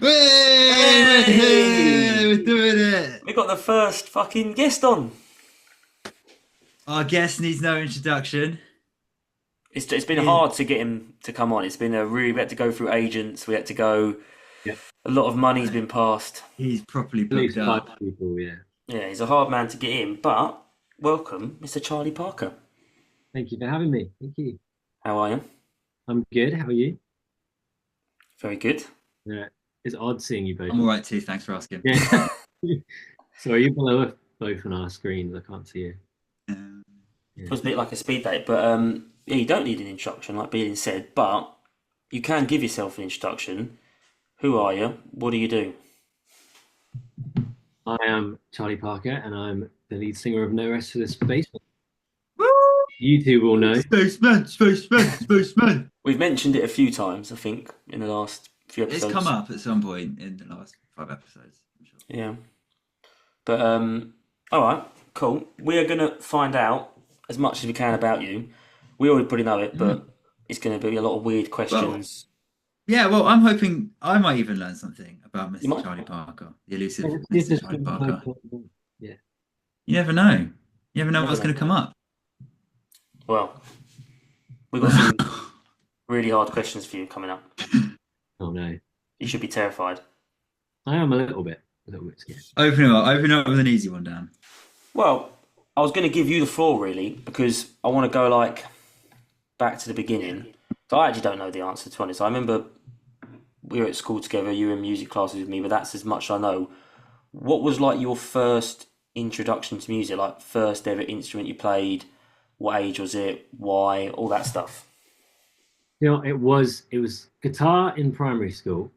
Hey, we're Hey! doing it. We got the first fucking guest on. Our guest needs no introduction. It's been He, hard to get him to come on. It's been a really, we had to go through agents. We had to go, Yeah, a lot of money's been passed. he's properly at booked least five up. people. Yeah. Yeah, he's a hard man to get in, but welcome, Mr. Charlie Parker. Thank you for having me. Thank you. How are you? I'm good. How are you? Very good. Yeah. It's odd seeing you both. I'm all right too. Thanks for asking. Yeah. Sorry, you below us both on our screens. I can't see you. Um, Yeah. Feels a bit like a speed date, but yeah, you don't need an introduction, like being said, but you can give yourself an introduction. Who are you? What do you do? I am Charlie Parker, and I'm the lead singer of No Rest for the Spacemen. Woo! You two will know. Spaceman, spaceman, spaceman. We've mentioned it a few times, I think, in the last few It's episodes. come up at some point in the last 5 episodes. I'm sure. Yeah. But all right, cool. We are gonna find out as much as we can about you. We already pretty know it, but it's gonna be a lot of weird questions. Yeah, well, I'm hoping I might even learn something about You Mr. might. Charlie Parker, the elusive It's Mr. just Charlie been Parker. Yeah. You never know. You never know Never what's know. going to come up. Well, we've got some really hard questions for you coming up. Oh no. You should be terrified. I am a little bit scared. Open up with an easy one, Dan. Well, I was going to give you the floor really because I want to go like back to the beginning. So I actually don't know the answer to be honest. I remember we were at school together. You were in music classes with me, but that's as much as I know. What was like your first introduction to music? Like first ever instrument you played? What age was it? Why? All that stuff. You know, it was guitar in primary school.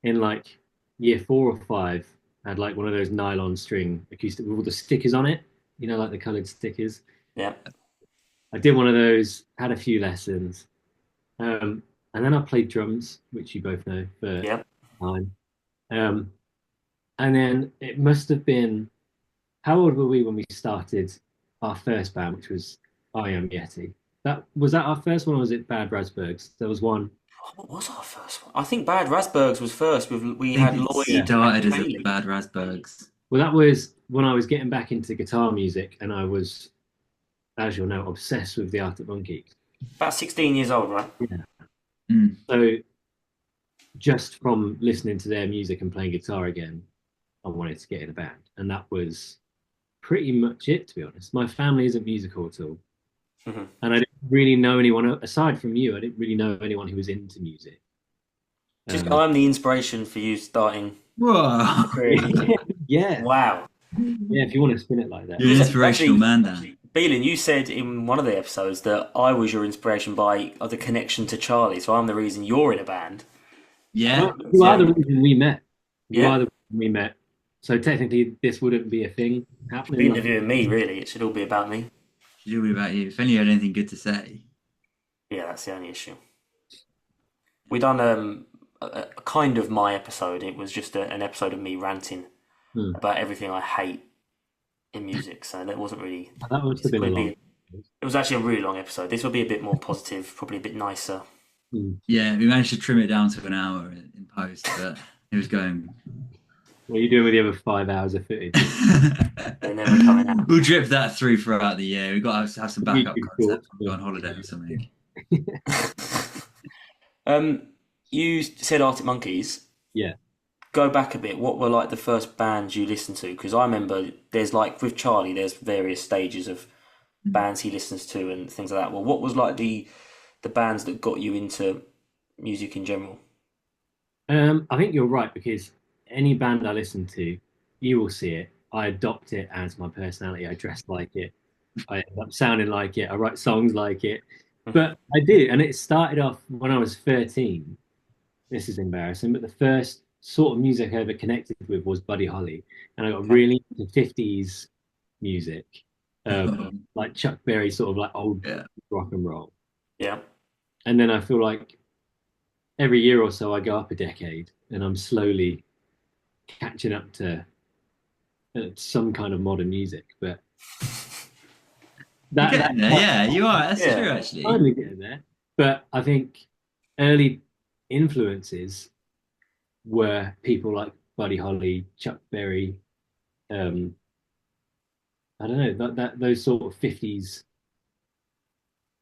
In like year 4 or 5, I had like one of those nylon string acoustic with all the stickers on it. You know, like the coloured stickers. Yeah. I did one of those. Had a few lessons, and then I played drums, which you both know for Yeah. time. Um, and then it must have been, how old were we when we started our first band, which was I Am Yeti? That our first one, or was it Bad Raspbergs? There was one. What was our first one? I think Bad Raspbergs was first. We I had think it Lloyd and started as a Kaylee. Bad Raspbergs. Well, that was when I was getting back into guitar music, and I was, as you'll know, obsessed with the Arctic Monkeys. About 16 years old, right? Yeah. Mm. So just from listening to their music and playing guitar again, I wanted to get in a band, and that was pretty much it. To be honest, my family isn't musical at all, Mhm. and I didn't really know anyone aside from you. I didn't really know anyone who was into music. Just Um, I'm the inspiration for you starting Whoa. a career in music. yeah, Wow. yeah. If you want to spin it like that, You're an inspirational man, Dan. Beelan, you said in one of the episodes that I was your inspiration by the connection to Charlie, so I'm the reason you're in a band. Yeah. you are the reason we met. You Yeah. are the reason we met. So technically, this wouldn't be a thing Be happening. interviewing me, really. It should all be about me. Should be about you. If only you had anything good to say. Yeah, that's the only issue. We done a kind of my episode. It was just an episode of me ranting Hmm. about everything I hate in music. So that wasn't really. That would have been a long. It was actually a really long episode. This will be a bit more positive, probably a bit nicer. Yeah, we managed to trim it down to an hour in post, but it was going. What are you doing with the other 5 hours of footage? They're never coming out. We'll drip that through throughout the year. We've got to have some backup YouTube content. shorts. Go on holiday or something. You said Arctic Monkeys. Yeah. Go back a bit. What were like the first bands you listened to? Because I remember there's like with Charlie, there's various stages of bands he listens to and things like that. Well, what was like the bands that got you into music in general? I think you're right, because any band I listen to, you will see it. I adopt it as my personality. I dress like it. I end up sounding like it. I write songs like it. But I do, and it started off when I was 13. This is embarrassing, but the first sort of music I ever connected with was Buddy Holly, and I got really into 50s music, like Chuck Berry, sort of like old Yeah. rock and roll. Yeah. And then I feel like every year or so I go up a decade, and I'm slowly catching up to some kind of modern music. But You're getting there, yeah, you are. That's Yeah. true, actually. finally getting there. But I think early influences were people like Buddy Holly, Chuck Berry, um, I don't know that those sort of 50s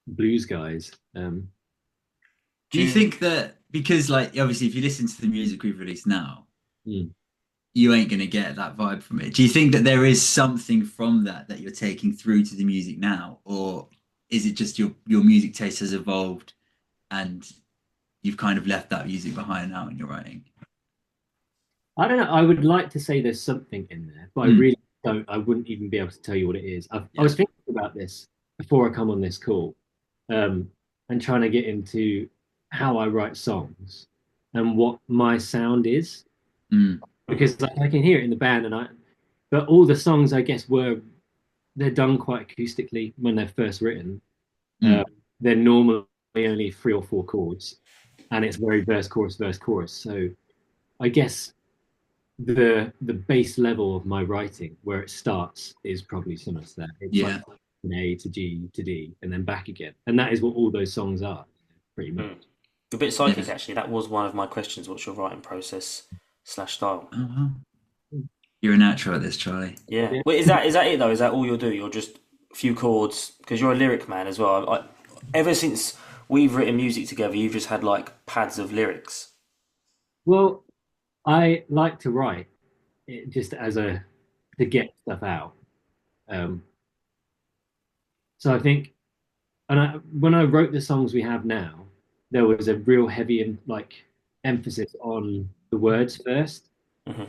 blues guys. Do you think that because, like, obviously, if you listen to the music we've released now, Mm. you ain't gonna get that vibe from it? Do you think that there is something from that that you're taking through to the music now, or is it just your music taste has evolved and you've kind of left that music behind now in your writing? I don't know. I would like to say there's something in there, but I Mm, really don't. I wouldn't even be able to tell you what it is. I yeah. was thinking about this before I come on this call, um, and trying to get into how I write songs and what my sound is, Mm, Hmm. because I can hear it in the band, but all the songs I guess they're done quite acoustically when they're first written. Uh, mm, they're normally only three or four chords, and it's very verse chorus verse chorus. So I guess the base level of my writing, where it starts, is probably similar to that. It's like yeah. an A to G to D and then back again, and that is what all those songs are, pretty much. Mm. A bit Yeah. psychic, actually. That was one of my questions. What's your writing process slash style? Oh, wow. You're a natural at this, Charlie. Yeah. Yeah. Wait, is that it though? Is that all you'll do? You're just a few chords because you're a lyric man as well. Ever since we've written music together, you've just had like pads of lyrics. Well, I like to write it just as a to get stuff out. Um, so I think, when I wrote the songs we have now, there was a real heavy and like emphasis on the words first. Hmm.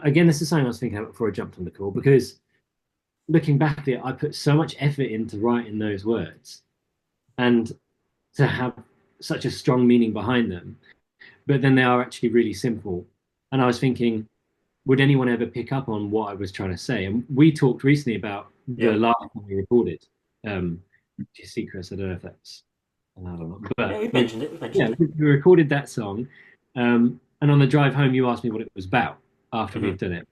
Again, this is something I was thinking about before I jumped on the call because looking back at it, I put so much effort into writing those words and to have such a strong meaning behind them, but then they are actually really simple. And I was thinking, would anyone ever pick up on what I was trying to say? And we talked recently about the Yeah. last time we recorded, which is Secrets. I don't know if that's allowed or not, Yeah, but we've mentioned it. We've mentioned yeah, it. we recorded that song. And on the drive home, you asked me what it was about after Hmm. we'd done it.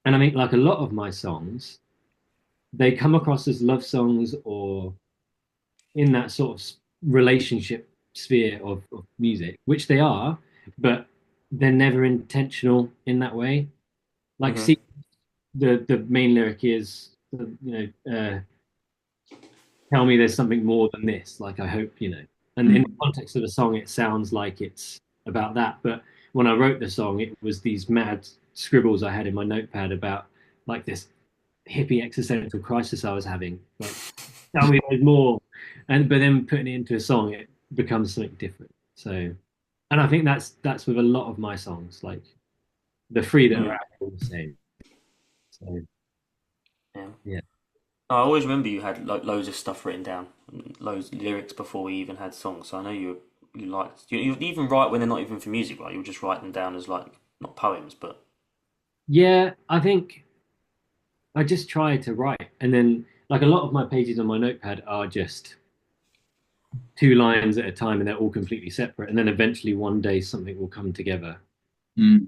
And I mean, like a lot of my songs, they come across as love songs or in that sort of relationship sphere of music, which they are, but they're never intentional in that way. Like, Hmm. see, the main lyric is, tell me there's something more than this. Like, I hope, And in the Mm, context of the song, it sounds like it's about that. But when I wrote the song, it was these mad scribbles I had in my notepad about like this hippie existential crisis I was having. Like, tell me there's more. But then putting it into a song, it becomes something different. So, and I think that's with a lot of my songs, like the three that are Mm. out are all the same. So Yeah. yeah. I always remember you had like loads of stuff written down, loads of lyrics before we even had songs. So I know you liked you even write when they're not even for music, right? You'll just write them down as like not poems, but Yeah, I think I just try to write, and then like a lot of my pages on my notepad are just two lines at a time, and they're all completely separate. And then eventually one day something will come together. mm,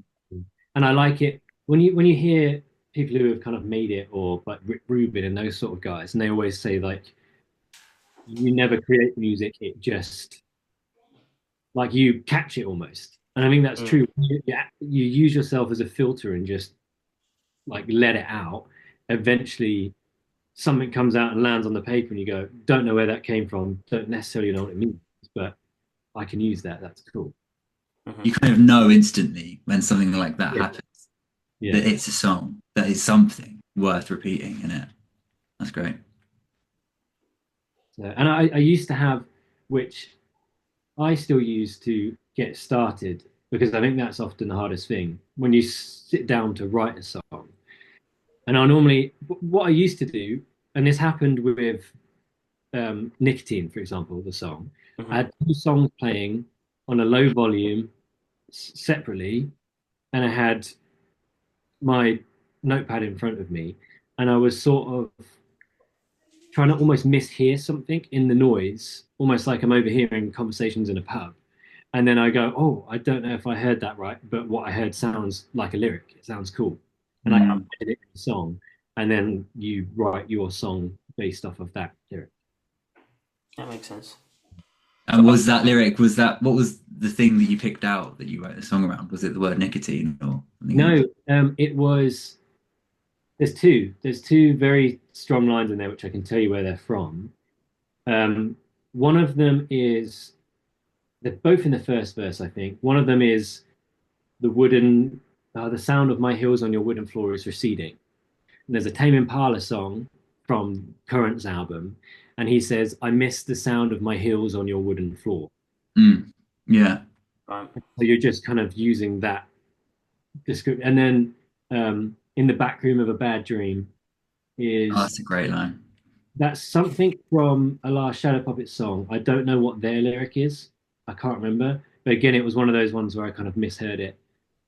And I like it when you hear people who have kind of made it, or like Rick Rubin and those sort of guys, and they always say like you never create music, it just like you catch it almost. And I think that's mm, true. You use yourself as a filter and just like let it out. Eventually something comes out and lands on the paper and you go, don't know where that came from, don't necessarily know what it means, but I can use that. That's cool. hmm. you kind of know instantly when something like that Yeah. happens Yeah. that it's a song that is something worth repeating in it. That's great. So, and I used to have, which I still use to get started, because I think that's often the hardest thing when you sit down to write a song. And I normally, what I used to do, and this happened with Nicotine, for example, the song, I Hmm. had two songs playing on a low volume separately, and I had my notepad in front of me, and I was sort of trying to almost mishear something in the noise, almost like I'm overhearing conversations in a pub. And then I go, oh, I don't know if I heard that right, but what I heard sounds like a lyric. It sounds cool. And I Mm, uploaded it in a song, and then you write your song based off of that lyric. That makes sense. And was that lyric, was that, what was the thing that you picked out that you wrote the song around? Was it the word nicotine or something else? No, it was. There's two very strong lines in there, which I can tell you where they're from. Um, One of them is they're both in the first verse, I think. One of them is the sound of my heels on your wooden floor is receding. And there's a Tame Impala song from Current's album, and he says, "I miss the sound of my heels on your wooden floor." Mm. Yeah. Right. So you're just kind of using that description. And then in the back room of a bad dream Oh, is that's a great line. that's something from a last Shadow Puppet song. I don't know what their lyric is. I can't remember. But again, it was one of those ones where I kind of misheard it.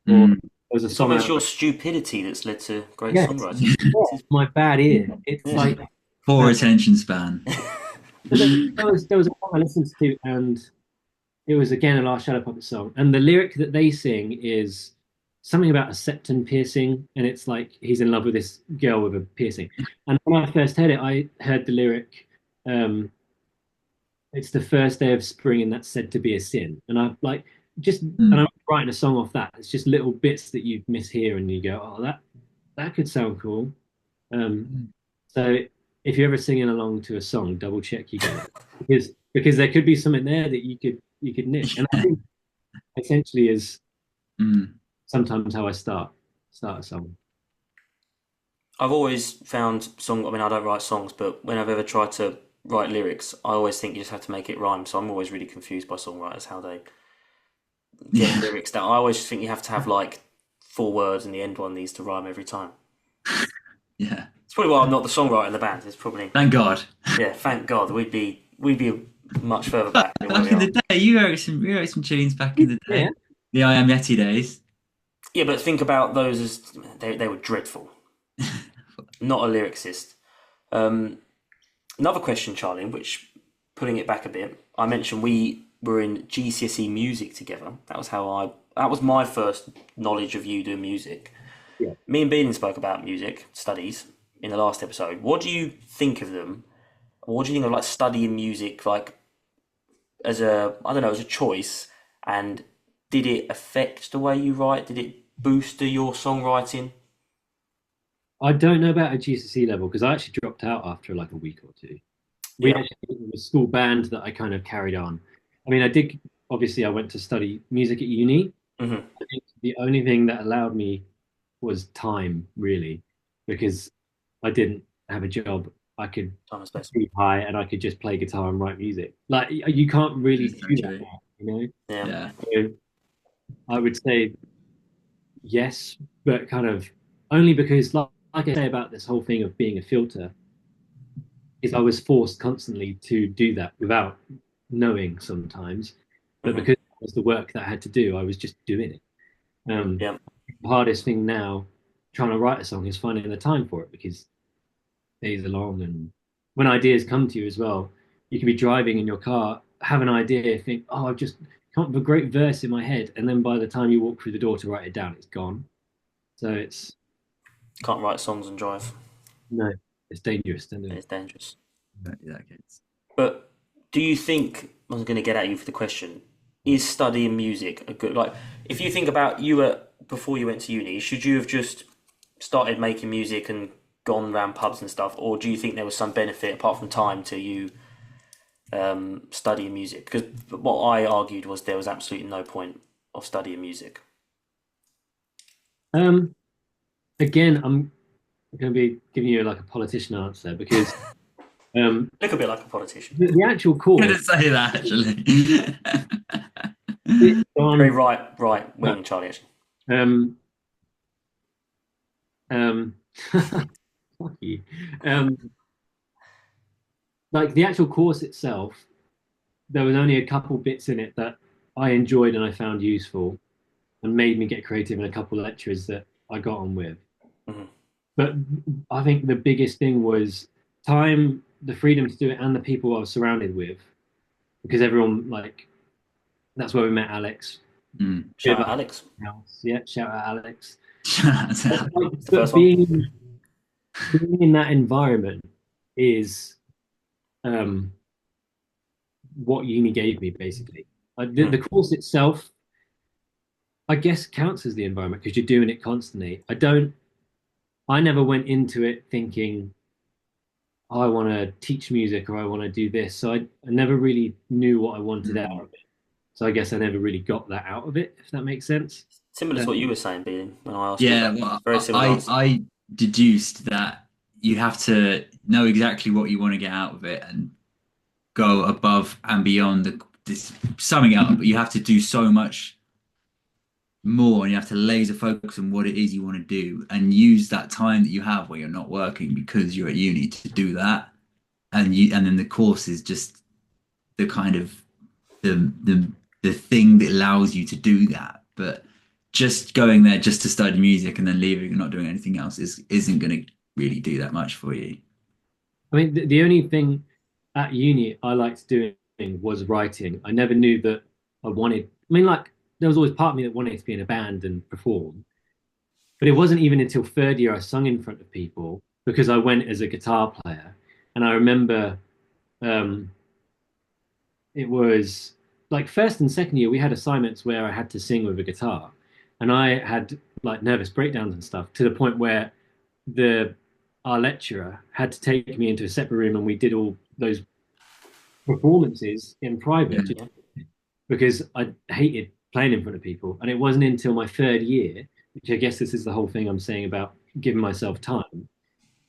Or Mm. there was a It's song almost out. your stupidity that's led to great Yes, songwriting. my bad ear. It's Yeah. like Poor attention span. but there was a song I listened to, and it was again a Last Shadow Puppet song, and the lyric that they sing is something about a septum piercing, and it's like he's in love with this girl with a piercing. And when I first heard it, I heard the lyric, um, "It's the first day of spring, and that's said to be a sin." And I like and Mm. I'm writing a song off that. It's just little bits that you mishear, and you go, "Oh, that could sound cool." Um, so if you're ever singing along to a song, double check you get it because there could be something there that you could nick. And I Yeah. think essentially is Mm. sometimes how I start a song. I've always found song. I mean, I don't write songs, but when I've ever tried to write lyrics, I always think you just have to make it rhyme. So I'm always really confused by songwriters how they get Yeah. lyrics down. I always think you have to have like four words, and the end one needs to rhyme every time. Yeah. It's probably why I'm not the songwriter in the band. It's probably Thank God. yeah. Thank God, we'd be much further back than where Back we in are. the day, you wrote some tunes back in the Yeah. day. The I Am Yeti days. Yeah, but think about those as they were dreadful. Not a lyricist. Um, Another question, Charlie, which putting it back a bit, I mentioned we were in GCSE music together. That was my first knowledge of you doing music. Yeah. Me and Beanin spoke about music studies in the last episode. What do you think of them? What do you think of like studying music, like as a I don't know, as a choice? And did it affect the way you write? Did it boost your songwriting? I don't know about a GCSE level because I actually dropped out after like a week or two. We Yeah. actually it was a school band that I kind of carried on. I mean, I did obviously I went to study music at uni. Hmm. I think the only thing that allowed me was time, really, because I didn't have a job. I could Time and space. be high and I could just play guitar and write music. Like you can't really That's so do that true. now, you know? Yeah. Yeah. So I would say yes, but kind of only because, like I say about this whole thing of being a filter, is I was forced constantly to do that without knowing sometimes. But Hmm. because it was the work that I had to do, I was just doing it. Yeah. The hardest thing now, trying to write a song, is finding the time for it because days are long, and when ideas come to you as well, you can be driving in your car, have an idea, think, "Oh, I've just come up with a great verse in my head," and then by the time you walk through the door to write it down, it's gone. So it's Can't write songs and drive. no, it's dangerous, isn't it? It's dangerous. Yeah, okay. But do you think I was going to get at you for the question? Is studying music a good like? If you think about you before you went to uni, should you have just started making music and gone around pubs and stuff, or do you think there was some benefit apart from time to you studying music? Because what I argued was there was absolutely no point of studying music. Um, Again, I'm going to be giving you like a politician answer because um, Look a bit like a politician. the actual I'm course gonna say that actually. is Very on right wing, Charlie. Actually, um, um, fuck you. Um, like the actual course itself, there was only a couple bits in it that I enjoyed and I found useful and made me get creative in a couple lectures that I got on with. hmm But I think the biggest thing was time, the freedom to do it, and the people I was surrounded with, because everyone like that's where we met Alex. Mm. shout out Alex. Yeah, shout out Alex. Shout out to It's the But first one. being in that environment is um, what uni gave me basically. The course itself, I guess, counts as the environment because you're doing it constantly. I never went into it thinking, oh, I want to teach music or I want to do this. So I never really knew what I wanted out Mm. of it. So I guess I never really got that out of it, if that makes sense. Similar to what you Um, were saying, Bean, when I asked you Yeah, about well, very similar answer. I deduced that you have to know exactly what you want to get out of it and go above and beyond this summing it up, but you have to do so much more and you have to laser focus on what it is you want to do and use that time that you have where you're not working because you're at uni to do that. And then the course is just the kind of the thing that allows you to do that. But just going there just to study music and then leaving and not doing anything else isn't going to really do that much for you. I mean, the only thing at uni I liked doing was writing. I never knew that I wanted, I mean, like, there was always part of me that wanted to be in a band and perform. But it wasn't even until third year I sung in front of people because I went as a guitar player. And I remember um, it was like first and second year, we had assignments where I had to sing with a guitar. And I had like nervous breakdowns and stuff to the point where the our lecturer had to take me into a separate room and we did all those performances in Yeah. private Yeah. because I hated playing in front of people. And it wasn't until my third year, which I guess this is the whole thing I'm saying about giving myself time,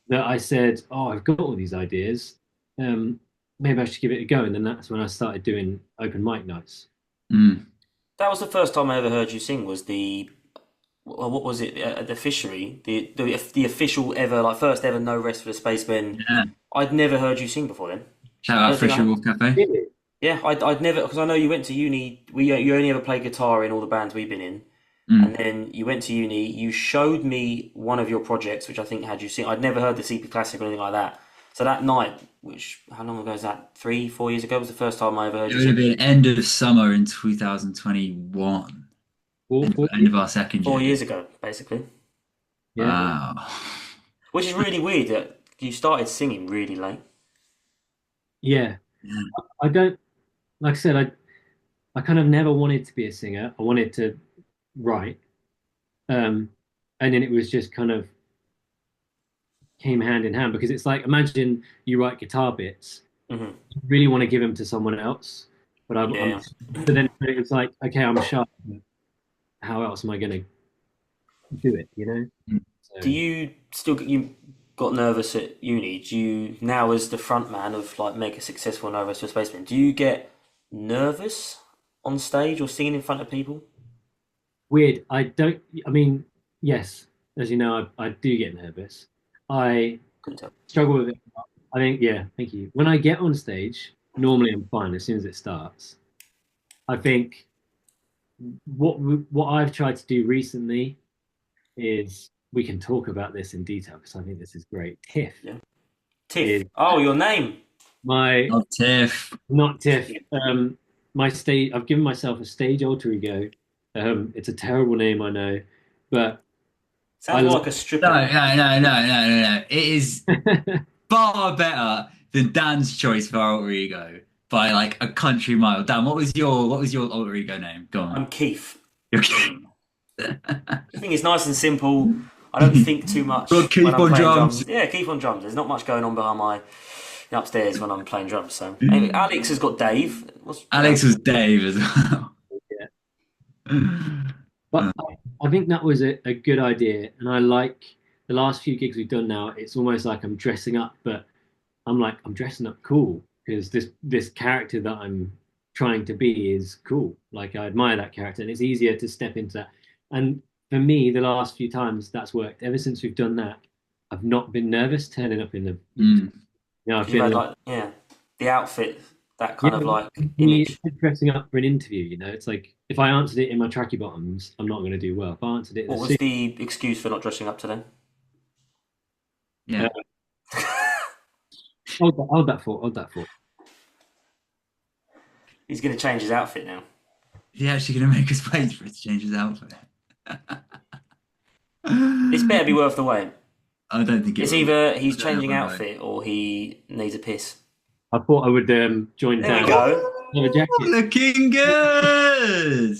that I said, "Oh, I've got all these ideas. Um, Maybe I should give it a go." And then that's when I started doing open mic nights. Mm. That was the first time I ever heard you sing. Was the well, what was it at the fishery? The official ever like first ever no rest for the Spacemen. Yeah. I'd never heard you sing before then. Shout I out don't think Fisher I. Wolf Cafe. Really? Yeah, I'd never because I know you went to uni. You only ever played guitar in all the bands we've been in, and Mm. then you went to uni. You showed me one of your projects, which I think had you sing. I'd never heard the CP Classic or anything like that. So that night, which how long ago was that? 3, 4 years ago was the first time I ever heard It you would have sing. been end of summer in 2021, Four end years? of our second 4 years year. ago, basically, Yeah. Wow. which is really weird that you started singing really late. Yeah. Yeah. I don't, like I said, I kind of never wanted to be a singer. I wanted to write. Um, and then it was just kind of came hand in hand because it's like, imagine you write guitar bits, Hmm. you really want to give them to someone else. But Yeah. but then it was like, okay, I'm shy. How else am I going to do it, you know? Do So, you still you got nervous at uni? Do you now as the front man of like make a successful No Rest for Spaceman? Do you get nervous on stage or singing in front of people? weird. I don't, I mean, yes, as you know, I do get nervous. I Couldn't tell. struggle with it. I think, yeah, thank you. When I get on stage, normally I'm fine as soon as it starts. I think what I've tried to do recently is we can talk about this in detail because I think this is great. TIFF Yeah. Tiff. is Oh, your name. my Love Tiff. not TIFF. My stage. I've given myself a stage alter ego. It's a terrible name, I know, but I Sounds more love. like a stripper No, name. no, no, no, no, no, no. It is far better than Dan's choice for alter ego by like a country mile. Dan, what was your alter ego name? Go on. I'm Keith. Okay. I think it's nice and simple. I don't think too much Got when Keith I'm on playing drums. drums. Yeah, Keith on drums. There's not much going on behind my upstairs when I'm playing drums. So anyway, Alex has got Dave. Alex was Dave as well. Yeah. But I think that was a good idea, and I like the last few gigs we've done now. It's almost like I'm dressing up, but I'm dressing up cool because this character that I'm trying to be is cool. Like I admire that character, and it's easier to step into that. And for me, the last few times that's worked. Ever since we've done that, I've not been nervous turning up in the. Mm. I've You've been had like, like the outfit, that yeah, kind of like me image. dressing up for an interview. It's like if I answered it in my tracky bottoms, I'm not going to do well. If I answered it in a What was suit, the excuse for not dressing up to then? Yeah. hold that thought. Hold that thought. He's going to change his outfit now. Is he actually going to make us wait for it to change his outfit? This better be worth the wait. I don't think it It's will. either he's I don't know changing if I know. outfit or he needs a piss. I thought I would join There we Dan. go. leather jacket. Looking good.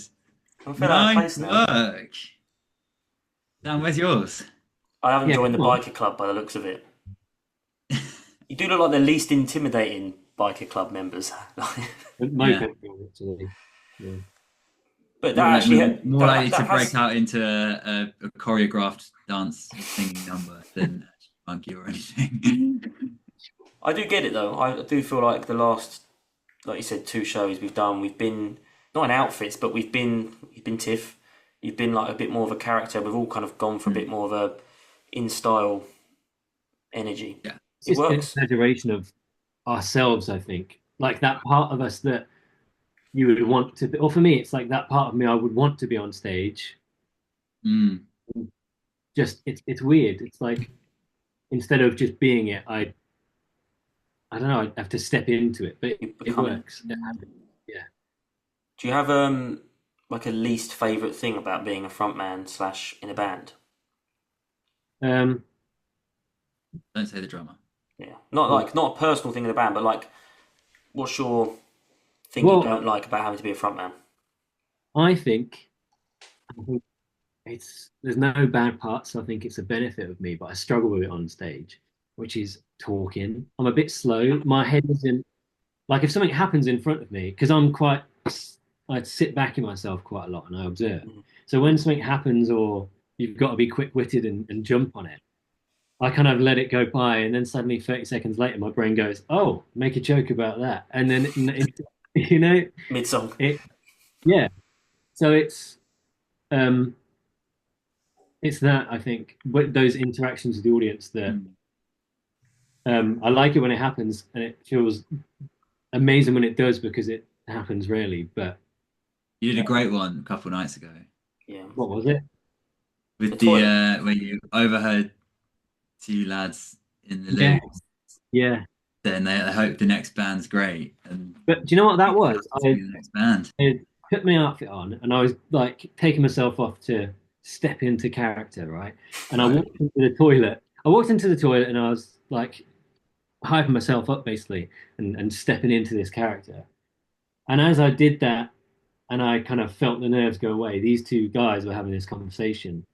I feel out of Nice place now. work. Dan, where's yours? I haven't Yeah, joined the come on. biker club by the looks of it. You do look like the least intimidating biker club members. No Yeah. petrol, actually. Yeah. But that More like actually more likely that to break has. out into a choreographed dance singing number than monkey or anything. I do get it though. I do feel like the last, like you said, two shows we've done, we've been not in outfits, but you've been Tiff. You've been like a bit more of a character. We've all kind of gone for a bit more of a in style energy. Yeah. It's It just an works. exaggeration of ourselves, I think. Like that part of us that you would want to be, or for me, it's like that part of me I would want to be on stage. Mm. Just it's weird. It's like instead of just being it, I don't know, I have to step into it, but You it become it. works. It happens. Yeah. Do you have like a least favorite thing about being a frontman slash in a band? Um, Don't say the drummer. Yeah, not well, like not a personal thing in the band, but like what's your thing you well, don't like about having to be a frontman? I think it's there's no bad parts. I think it's a benefit of me, but I struggle with it on stage, which is talking. I'm a bit slow. My head isn't like if something happens in front of me, because I sit back in myself quite a lot and I observe. Mhm. So when something happens or you've got to be quick-witted and jump on it, I kind of let it go by, and then suddenly 30 seconds later, my brain goes, "Oh, make a joke about that," and then you know Mid song. it. Yeah. So um, it's that I think, but those interactions with the audience that Mm. I like it when it happens, and it feels amazing when it does because it happens rarely. But You did a uh, great one a couple of nights ago Yeah, what was it? the with the toilet. when you overheard two lads in the Yeah, loo. yeah. Then they hope the next band's great, and But do you know what that you was? have to be the next band. I put my outfit on, and I was like taking myself off to step into character, right? And I Right. walked into the toilet. I walked into the toilet, and I was like hyping myself up basically, and stepping into this character. And as I did that, and I kind of felt the nerves go away, these two guys were having this conversation,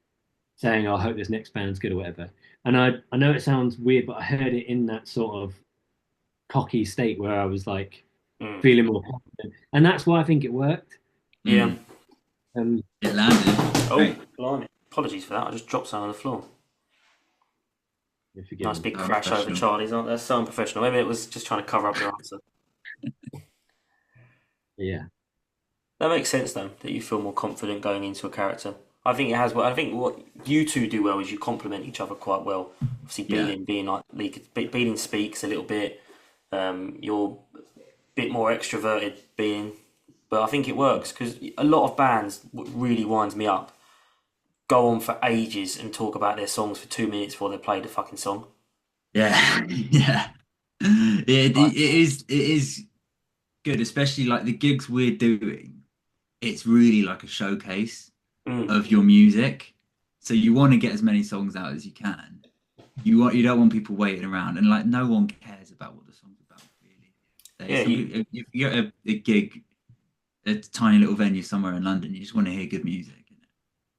saying, "Oh, I hope this next band's good or whatever." And I know it sounds weird, but I heard it in that sort of cocky state where I was like Mm. feeling more confident, and that's why I think it worked. Yeah. Mm. Um, It landed. Oh, Great. blimey. Apologies for that. I just dropped something on the floor. you're Nice forgiven. big So crash over professional. Charlie's, aren't they? So unprofessional. Maybe it was just trying to cover up your answer. Yeah, That makes sense though, that you feel more confident going into a character. I think it has. Well, I think what you two do well is you complement each other quite well. Obviously, Yeah. Bealing Bealing speaks a little bit. You're a bit more extroverted, Bealing, but I think it works because a lot of bands what really winds me up go on for ages and talk about their songs for 2 minutes before they play the fucking song. Yeah. Yeah. Right. It is good, especially like the gigs we're doing. It's really like a showcase Mm. of your music. So you want to get as many songs out as you can. You don't want people waiting around, and like no one cares about what the song's about really. Yeah. So if you get a gig, a tiny little venue somewhere in London, you just want to hear good music,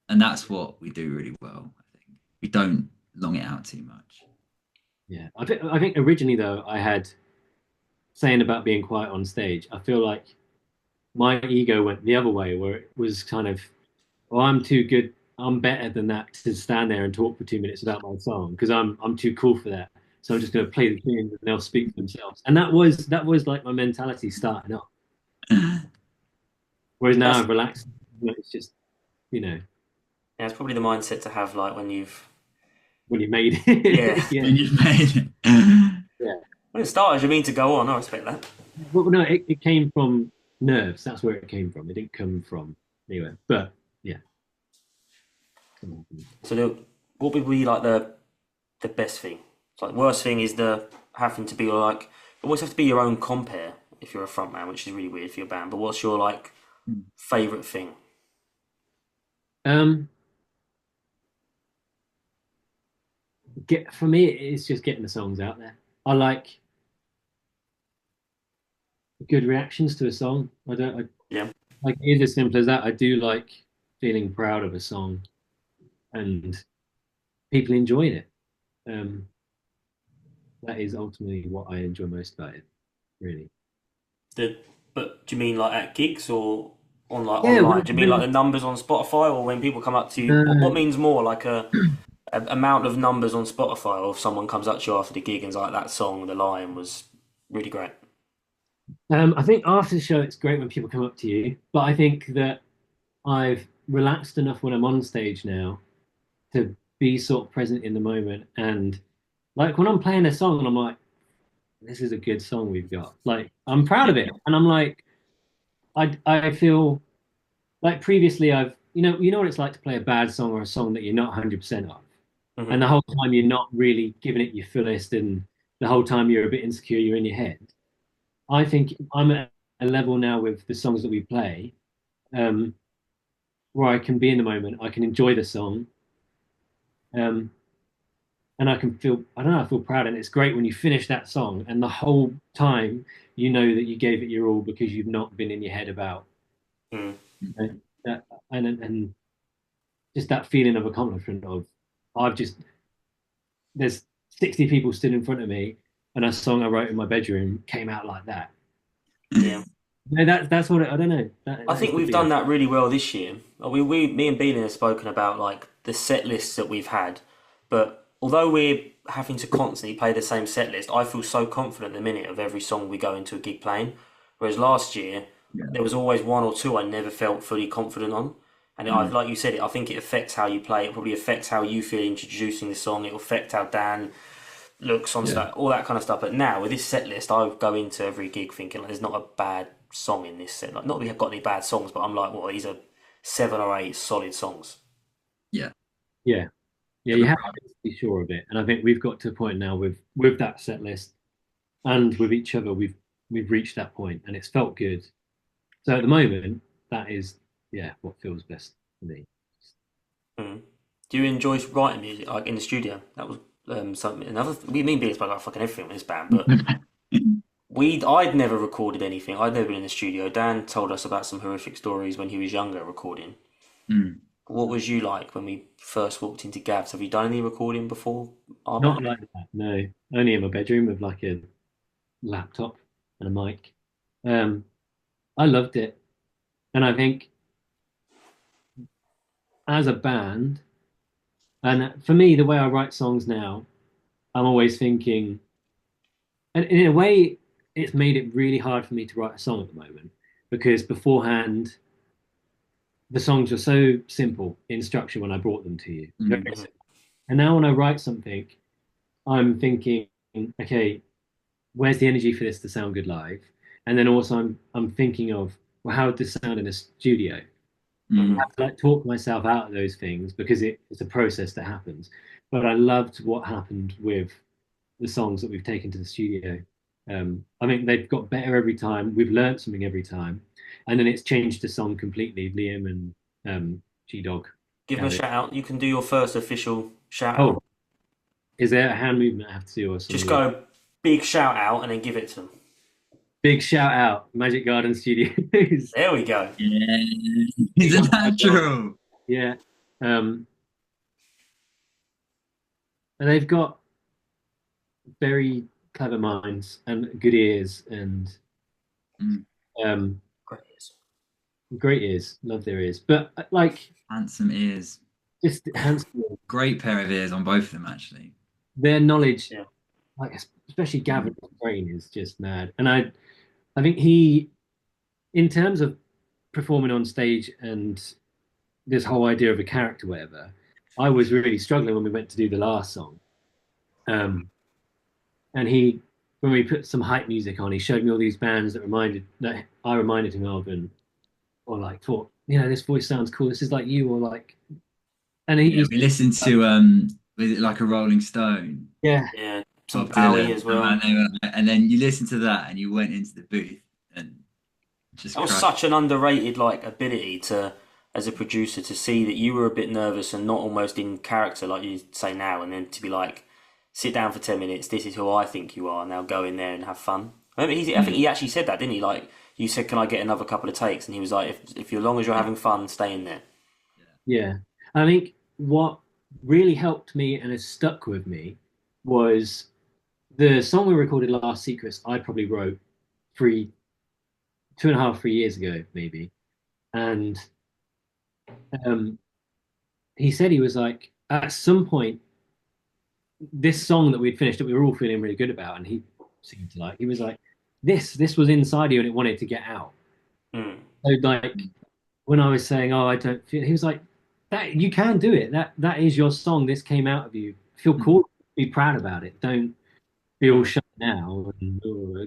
and that's what we do really well. I think we don't long it out too much. yeah. I think originally though I had saying about being quiet on stage. I feel like my ego went the other way, where it was kind of, "Oh, I'm too good. I'm better than that to stand there and talk for 2 minutes about my song because I'm too cool for that. So I'm just going to play the tunes and they'll speak for themselves." And that was like my mentality starting up. Whereas now That's I've relaxed. It's just you know yeah, it's probably the mindset to have like when you've when you made yeah it, yeah, When you've made it. yeah. when it started you mean to go on. I respect that. But no, it came from nerves. That's where it came from. It didn't come from anywhere. But yeah. So what would be like the best thing? It's like worst thing is the having to be like you always have to be your own compare if you're a front man, which is really weird for your band. But what's your like favorite thing? Um, get for me, it's just getting the songs out there. I like good reactions to a song. I don't Yeah. like it is as simple as that. I do like feeling proud of a song and people enjoying it. Um, that is ultimately what I enjoy most about it, really. The but do you mean like at gigs or on like Yeah, online? Do you mean like the numbers on Spotify or when people come up to you? What uh, means more, like a amount of numbers on Spotify, or if someone comes up to you after the gig and's like that song, The Lion, was really great. I think after the show, it's great when people come up to you, but I think that I've relaxed enough when I'm on stage now to be sort of present in the moment. And like when I'm playing a song and I'm like, this is a good song we've got. Like I'm proud Yeah. of it. And I'm like, I feel like previously you know what it's like to play a bad song or a song that you're not 100% of. And Hmm. the whole time you're not really giving it your fullest and the whole time you're a bit insecure, you're in your head. I think I'm at a level now with the songs that we play, um, where I can be in the moment, I can enjoy the song, um, and I can feel, I don't know, I feel proud. And it's great when you finish that song and the whole time you know that you gave it your all because you've not been in your head about Mm. that, and just that feeling of accomplishment of I've just there's 60 people stood in front of me and a song I wrote in my bedroom came out like that. Yeah. No, that's what I don't know. I That is think the we've done feeling. that really well this year. Me and Beelan have spoken about like the set lists that we've had, but although we're having to constantly play the same set list, I feel so confident the minute of every song we go into a gig playing. Whereas last year, Yeah. there was always one or two I never felt fully confident on. And Mm. like you said, I think it affects how you play. It probably affects how you feel introducing the song. It will affect how Dan looks on Yeah. stuff, all that kind of stuff. But now with this set list, I go into every gig thinking like, there's not a bad song in this set. Like, not that we have got any bad songs, but I'm like, well, these are 7 or 8 solid songs. Yeah. Yeah, yeah, you have to be sure of it. And I think we've got to a point now with that set list and with each other, we've reached that point and it's felt good. So at the moment, that is yeah, what feels best for me. Mm. Do you enjoy writing music like in the studio? That was something another. We mean being about like fucking everything in this band, but I'd never recorded anything. I'd never been in the studio. Dan told us about some horrific stories when he was younger recording. Mm. What was you like when we first walked into Gav's? Have you done any recording before our Not band? like that, no. Only in my bedroom with like a laptop and a mic. Um, I loved it. And I think as a band, and for me, the way I write songs now, I'm always thinking, and in a way, it's made it really hard for me to write a song at the moment because beforehand, the songs were so simple in structure when I brought them to you. Very Mm. Mhm. simple. And now when I write something, I'm thinking, okay, where's the energy for this to sound good live? And then also I'm thinking of, well, how would this sound in a studio? I Mm. Mhm. have to like talk myself out of those things because it's a process that happens. But I loved what happened with the songs that we've taken to the studio. I think they've got better every time. We've learned something every time, and then it's changed the song completely. Liam and G Dog, Give them a Gavin. shout out. You can do your first official shout Oh, out. is there a hand movement I have to do or Just something? go big shout out and then give it to them. Big shout out, Magic Garden Studios. There we go. Yeah. Big He's a up my dog. natural. Yeah, um, and they've got very clever minds and good ears and Mm. um, Great. great ears. Love their ears, but like Handsome ears. just handsome. Great pair of ears on both of them, actually. Their knowledge, Yeah. like especially Mm. Gavin's brain, is just mad. And I think he, in terms of performing on stage and this whole idea of a character, whatever, I was really struggling when we went to do the last song. Um, and he, when we put some hype music on, he showed me all these bands that I reminded him of, and or like thought, you know, this voice sounds cool. This is like you, or like, and Yeah, he's we listened to was it like a Rolling Stone, yeah, Yeah. Some Bob Bowie Dylan, as well. and then you listen to that and you went into the booth and just That was crushed. such an underrated like ability to as a producer to see that you were a bit nervous and not almost in character like you say now, and then to be like, sit down for 10 minutes. This is who I think you are. Now go in there and have fun. I think he actually said that, didn't he? Like you said, can I get another couple of takes? And he was like, if you, as long as you're Yeah. having fun, stay in there. Yeah. I think what really helped me and has stuck with me was the song we recorded last Secrets. I probably wrote three, 2.5, 3 years ago, maybe. And um, he said he was like, at some point, this song that we'd finished that we were all feeling really good about, and he seemed to like, he was like, this was inside you and it wanted to get out. Mm. So like when I was saying, "Oh, I don't feel," he was like, "That you can do it. That is your song. This came out of you. Feel Mm. cool. Be proud about it. Don't be all Mm. shut now and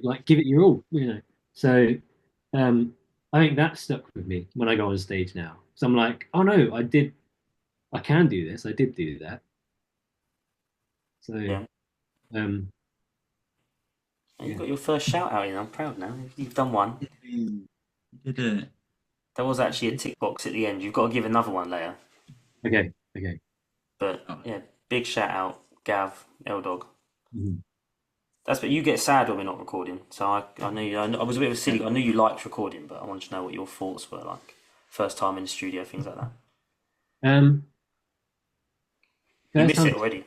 like give it your all. So um, I think that stuck with me when I go on stage now. So I'm like, oh no, I did. I can do this. I did do that. So Yeah. um, And you yeah. got your first shout out in. I'm proud now. You've done one. You did it. There was actually a tick box at the end. You've got to give another one later. Okay. Okay. But Oh, yeah, big shout out, Gav, L Dog. Mhm. That's but you get sad when we're not recording. So I knew I was a bit of a yeah. silly. I knew you liked recording, but I wanted to know what your thoughts were like. First time in the studio, things like that. Um, You first miss time it already.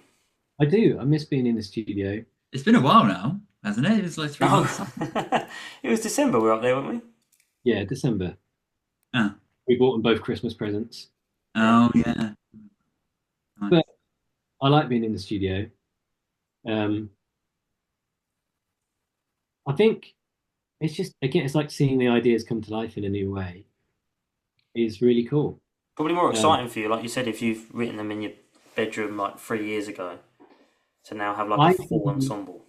I do. I miss being in the studio. It's been a while now, hasn't it? It was like 3 months. No, it was December. We were up there, weren't we? Yeah, December. Oh, We bought them both Christmas presents. Yeah. oh yeah. But Nice. I like being in the studio. Um, I think it's just again, it's like seeing the ideas come to life in a new way is really cool. Probably more Um, exciting for you, like you said, if you've written them in your bedroom like 3 years ago, to now have like a I full ensemble.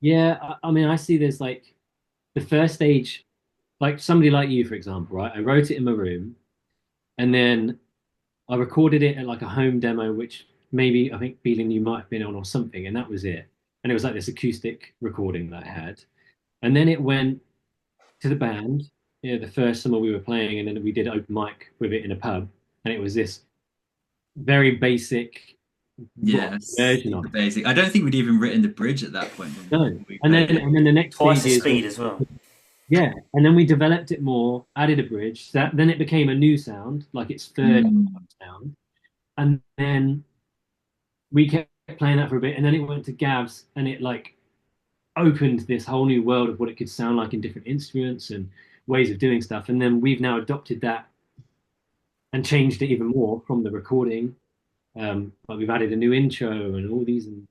yeah, I mean, I see there's like the first stage, like somebody like you, for example, right? I wrote it in my room, and then I recorded it at like a home demo, which maybe I think feeling you might have been on or something, and that was it. And it was like this acoustic recording that I had, and then it went to the band. Yeah, the first summer we were playing, and then we did open mic with it in a pub, and it was this very basic rock Yeah, version of super it. basic. I don't think we'd even written the bridge at that point No, when we and played then it. and then the next Twice stage the is speed as well. yeah, and then we developed it more, added a bridge. Then it became a new sound, like its third Mm. sound, and then we kept playing that for a bit, and then it went to Gav's, and it like opened this whole new world of what it could sound like in different instruments and ways of doing stuff. And then we've now adopted that and changed it even more from the recording. Like we've added a new intro and all these, and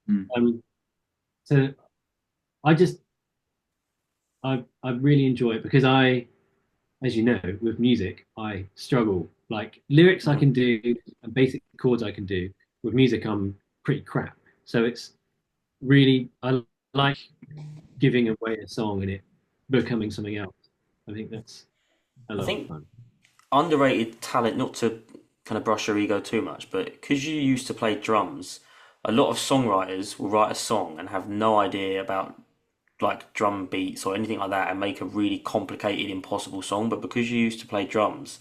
Mm. so I just I really enjoy it because as you know, with music, I struggle. Like lyrics I can do and basic chords I can do. With music, I'm pretty crap. So it's really I like giving away a song and it becoming something else. I think that's a I lot of think fun. underrated talent, not to kind of brush your ego too much, but because you used to play drums, a lot of songwriters will write a song and have no idea about like drum beats or anything like that and make a really complicated, impossible song. But because you used to play drums,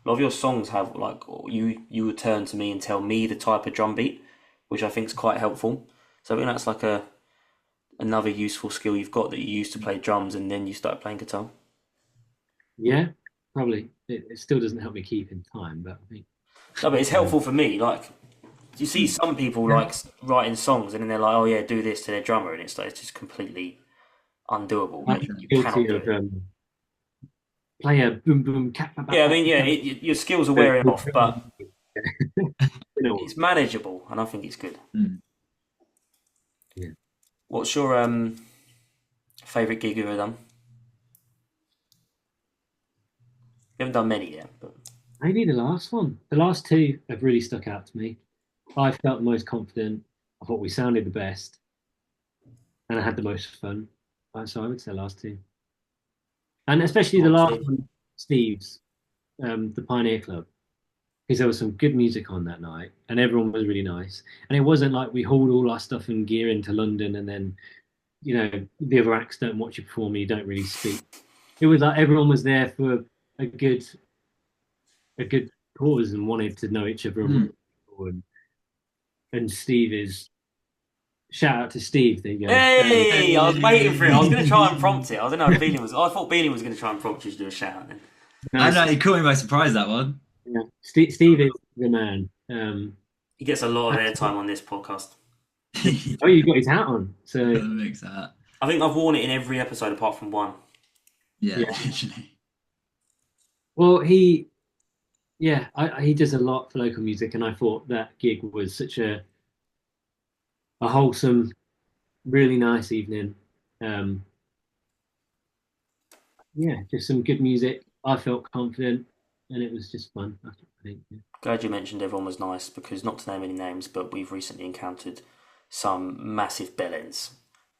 a lot of your songs have like you would turn to me and tell me the type of drum beat, which I think is quite helpful. So I think that's like a another useful skill you've got that you used to play drums and then you started playing guitar. Yeah, probably. It still doesn't help me keep in time, but I think No, but it's um, helpful for me. Like you see Mm. some people yeah, like writing songs and then they're like, oh yeah, do this to their drummer, and it's like it's just completely undoable. I'm Like you guilty cannot do of it. play a boom boom cat. Yeah, I mean, yeah, your skills are wearing off, but it's manageable, and I think it's good. Mm. Yeah. What's your favorite gig you've ever done? You haven't done many yet, but Maybe the last one. The last two have really stuck out to me. I felt the most confident. I thought we sounded the best, and I had the most fun. So I would say last two, and especially the oh, last see, one, Steve's, the Pioneer Club, because there was some good music on that night, and everyone was really nice. And it wasn't like we hauled all our stuff and gear into London, and then the other acts don't watch you perform, and you don't really speak. It was like everyone was there for a good a good cause and wanted to know each other and Mm. and Steve is shout out to Steve. There you go. Hey, I was waiting for it. I was going to try and Hey. prompt it. I don't know if Beeling was. I thought Beeling was going to try and prompt you to do a shout out then. I No, know, it caught me by surprise, that one. yeah. Steve is the man. He gets a lot of airtime on this podcast. Oh, you got his hat on. So That makes that. I think I've worn it in every episode apart from one. Yeah, Yeah. literally. well, he does a lot for local music, and I thought that gig was such a wholesome, really nice evening. Um, yeah, just some good music. I felt confident, and it was just fun. I think. Yeah. Glad you mentioned everyone was nice because not to name any names, but we've recently encountered some massive bellends.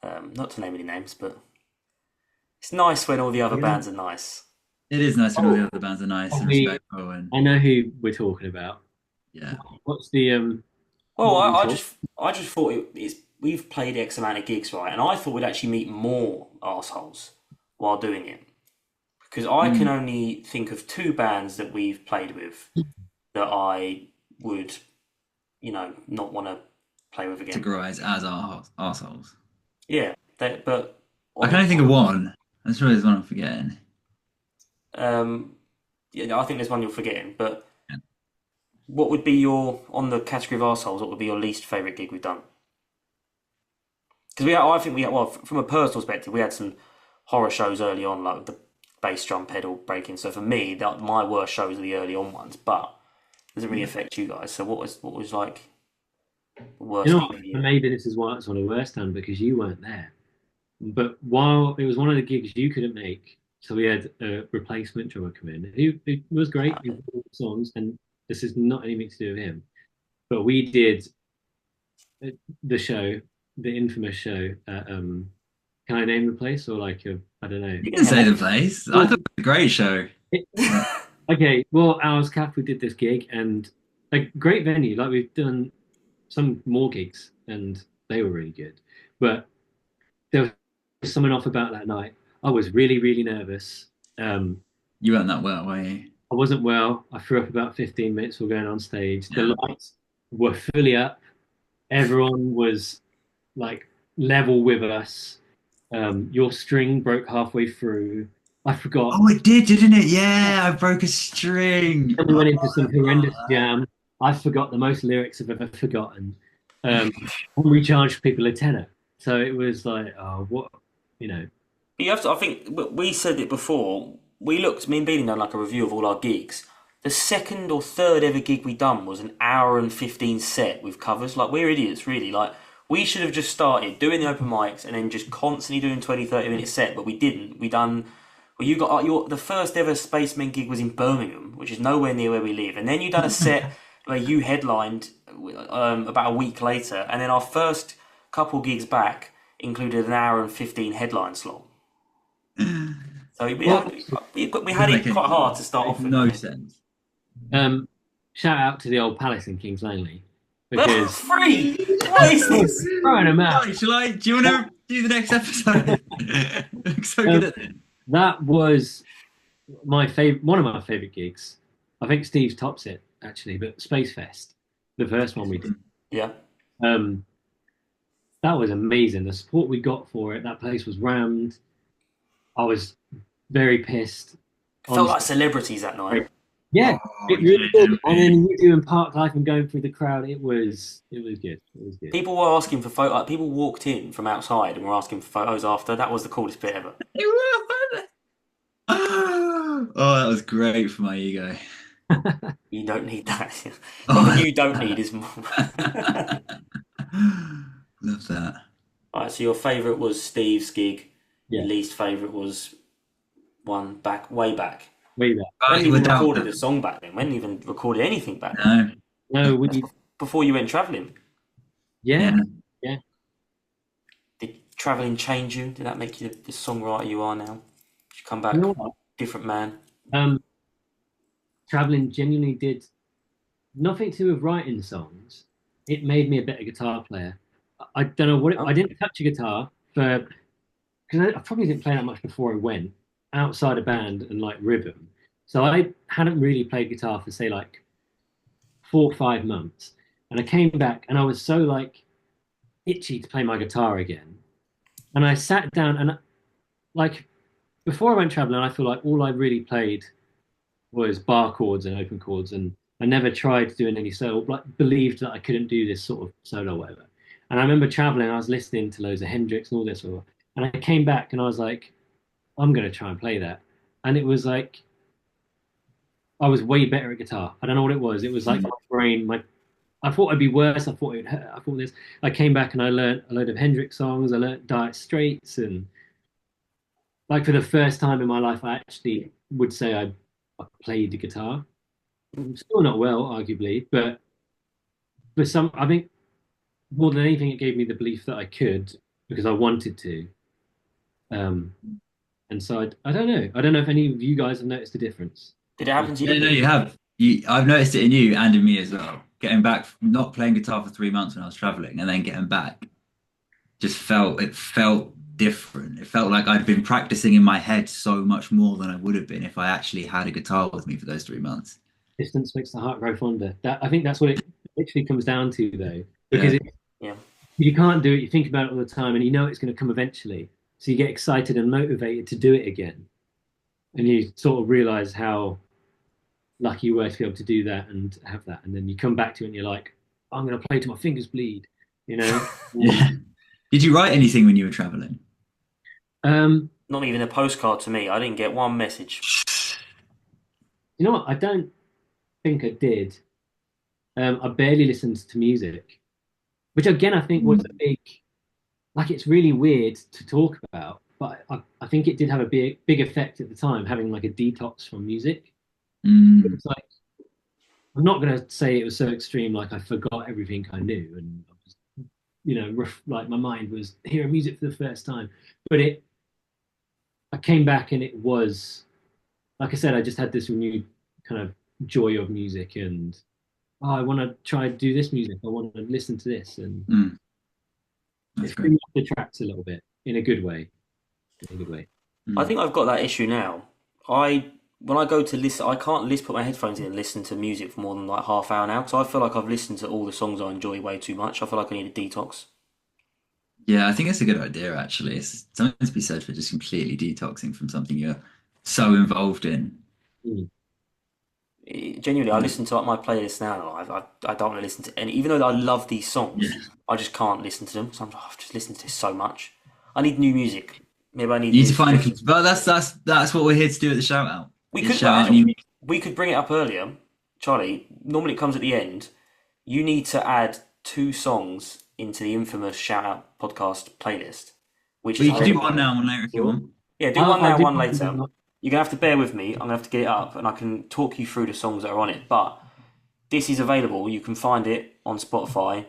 Not to name any names, but it's nice when all the other Yeah. bands are nice. It is nice when all the Oh, other bands are nice and we- respectful, and I know who we're talking about. yeah. What's the Well, what are we I just thought it's we've played X amount of gigs, right? And I thought we'd actually meet more assholes while doing it because I can only think of two bands that we've played with that I would, not want to play with again. Categorize as our arseholes. Yeah, but I can only think of one. I'm sure there's one I'm forgetting. Yeah, no, I think there's one you're forgetting. But Yeah. what would be your on the category of arseholes? What would be your least favorite gig we've done? Because I think we had, well, from a personal perspective, we had some horror shows early on, like the bass drum pedal breaking. So for me, my worst shows are the early on ones, but it doesn't really affect you guys. So what was like the worst You know gig what? of the And year? maybe this is why it's on a worse stand because you weren't there. But while it was one of the gigs you couldn't make, so we had a replacement drummer come in. Who was great, he did all the songs, and this is not anything to do with him. But we did the show, the infamous show. Can I name the place or like I don't know. You can say the place. I thought it was a great show. Okay, well, ours Cath, we did this gig and a great venue. Like we've done some more gigs and they were really good. But there was something off about that night. I was really, really nervous. You weren't that well, were you? I wasn't well. I threw up about 15 minutes before going on stage. Yeah. The lights were fully up. Everyone was like level with us. Your string broke halfway through. I forgot. Oh, it did, didn't it? Yeah, I broke a string. And we went into some Oh, horrendous jam. I forgot the most lyrics I've ever forgotten. And we charged people a tenner. So it was like, oh, what, you know. But you have to. I think we said it before. Me and Beanie done like a review of all our gigs. The second or third ever gig we done was an hour and 15 set with covers. Like, we're idiots, really. Like, we should have just started doing the open mics and then just constantly doing 20, 30-minute set, but we didn't. Well, you got the first ever Spacemen gig was in Birmingham, which is nowhere near where we live. And then you done a set where you headlined about a week later. And then our first couple gigs back included an hour and 15 headline slot. So we had it quite hard to start off with. No sense. Shout out to the old palace in Kings Langley because Free! What is this? throwing them out. Right, do you want to do the next episode? I'm so good at it. That was my favorite, one of my favorite gigs. I think Steve tops it actually, but Space Fest, the first one we did. Yeah. That was amazing. The support we got for it, that place was rammed. I was very pissed. Felt like celebrities that night. Yeah, Oh, it really yeah, did. And then you doing Park Life and going through the crowd, it was good. It was good. People were asking for photos. Like, people walked in from outside and were asking for photos after. That was the coolest bit ever. Oh, that was great for my ego. You don't need that. Oh. What you don't need is more. Love that. Alright, so your favourite was Steve's gig. Yeah. Your least favourite was one way back. Way back. We hadn't even Without- recorded a song back then. We hadn't even recorded anything back then. No. No, we Before you went travelling. yeah. Did travelling change you? Did that make you the songwriter you are now? Did you come back You know what? different man? Traveling genuinely did nothing to do with writing songs. It made me a better guitar player. I don't know what I didn't touch a guitar because I probably didn't play that much before I went outside a band and like rhythm. So I hadn't really played guitar for say like 4 or 5 months, and I came back and I was so like itchy to play my guitar again. And I sat down and like before I went traveling, I feel like all I really played was bar chords and open chords, and I never tried doing any solo. Like believed that I couldn't do this sort of solo or whatever. And I remember traveling, I was listening to loads of Hendrix and all this, and I came back and I was like, I'm gonna try and play that. And it was like I was way better at guitar. I don't know what it was. It was like Mm. my brain, my I thought I'd be worse. I thought it would hurt. I thought this. I came back and I learned a load of Hendrix songs. I learned Dire Straits, and like for the first time in my life, I actually would say I played the guitar. Still not well, arguably, but for some, I think more than anything, it gave me the belief that I could because I wanted to. Um, and so I don't know. I don't know if any of you guys have noticed a difference. Did it happen to Yeah, no, you? you have. I've noticed it in you and in me as well. Getting back, not playing guitar for 3 months when I was traveling, and then getting back, just felt different. It felt like I'd been practicing in my head so much more than I would have been if I actually had a guitar with me for those 3 months. Distance makes the heart grow fonder. That I think that's what it literally comes down to, though, because Yeah. Yeah. you can't do it. You think about it all the time, and you know it's going to come eventually. So you get excited and motivated to do it again, and you sort of realize how lucky you were to be able to do that and have that. And then you come back to it, and you're like, I'm going to play till my fingers bleed, you know. Yeah. Did you write anything when you were traveling? Um, Not even a postcard to me. I didn't get one message. you know what? I don't think I did. I barely listened to music, which again I think was a big. Like it's really weird to talk about, but I think it did have a big effect at the time, having like a detox from music. Mm, It's like I'm not going to say it was so extreme, like I forgot everything I knew, and I was, like my mind was hearing music for the first time. But I came back and it was, like I said, I just had this renewed kind of joy of music, and oh, I want to try to do this music. I want to listen to this, and mm, it that's threw great. me off the tracks a little bit in a good way. In a good way. I Mm. think I've got that issue now. I when I go to listen, I can't put my headphones in and listen to music for more than like half hour now. Because I feel like I've listened to all the songs I enjoy way too much. I feel like I need a detox. Yeah, I think it's a good idea actually. It's something to be said for just completely detoxing from something you're so involved in. Mm. Genuinely, I Yeah. listen to like my playlist now. I don't want to listen to any, even though I love these songs, Yeah. I just can't listen to them because I've just listened to this so much. I need new music. Maybe I need You need new to find a, suggestions. but that's what we're here to do at the shout out. We Is could, shout well, out new actually, music. we could bring it up earlier, Charlie. Normally, it comes at the end. You need to add two songs into the infamous Shout Out podcast playlist, which Well, is you can do available one on. now, one later if you Sure. want. Yeah, do one I'll now, do. one later. You're gonna have to bear with me. I'm gonna have to get it up, and I can talk you through the songs that are on it. But this is available. You can find it on Spotify.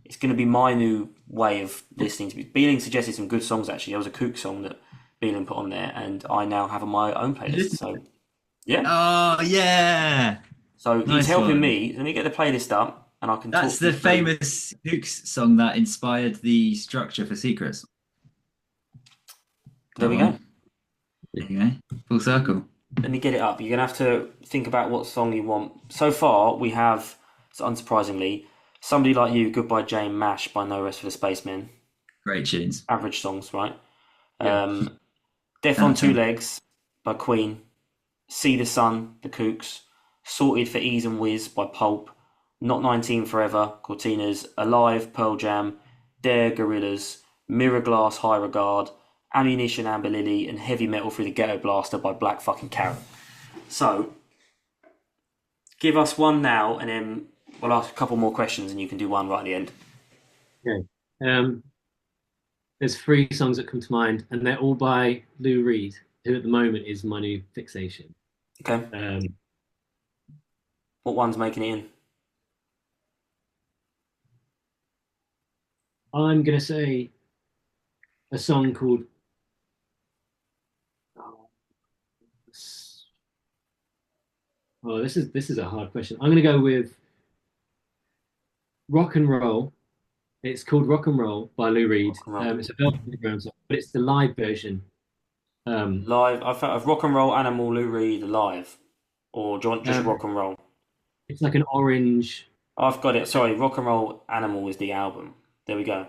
It's going to be my new way of listening to music. Beeling suggested some good songs actually. There was a Kook song that Beeling put on there, and I now have on my own playlist. So yeah, Oh yeah, so he's nice helping one. me. Let me get the playlist up, and I can That's talk you the through. famous Hooks song that inspired the structure for Secrets. There That we go. one. There you go. Full circle. Let me get it up. You're gonna have to think about what song you want. So far, we have, so unsurprisingly, Somebody Like You, Goodbye Jane, Mash by No Rest for the Spacemen. Great tunes. Average songs, right? Yeah. Death Out on of Two 10. Legs by Queen. See the Sun, The Kooks. Sorted for Ease and Whiz by Pulp. Not 19 Forever, Cortinas. Alive, Pearl Jam. Dare, Gorillas. Mirror Glass, High Regard. Ammunition, Amber Lily. And Heavy Metal Through the Ghetto Blaster by Black fucking Carrot. So, give us one now and then we'll ask a couple more questions and you can do one right at the end. Okay. There's three songs that come to mind, and they're all by Lou Reed, who at the moment is my new fixation. Okay? What one's making it in? I'm gonna say a song called. Oh, this is a hard question. I'm gonna go with Rock and Roll. It's called Rock and Roll by Lou Reed. Rock and roll. It's a Velvet Underground song, but it's the live version. Um, Live. I found of Rock and Roll Animal Lou Reed live. Or do you want just um, Rock and Roll? it's like an orange. I've got it. Sorry, Rock and Roll Animal is the album. There we go.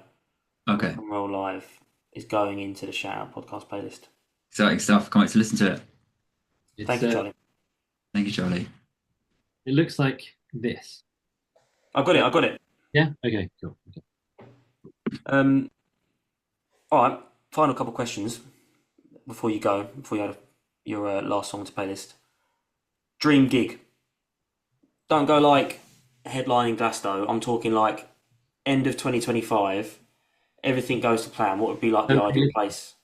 Okay, Rock and Roll Live is going into the Shout Out podcast playlist. exciting stuff. Can't wait to listen to it. It's Thank you, Charlie. Thank you, Charlie. it looks like this. I got it. I got it. Yeah. Okay. Cool. Okay. Um, all right. Final couple of questions before you go. Before you add your last song to playlist. Dream gig. Don't go like headlining Glasgow. I'm talking like end of 2025. Everything goes to plan. What would be like the ideal place?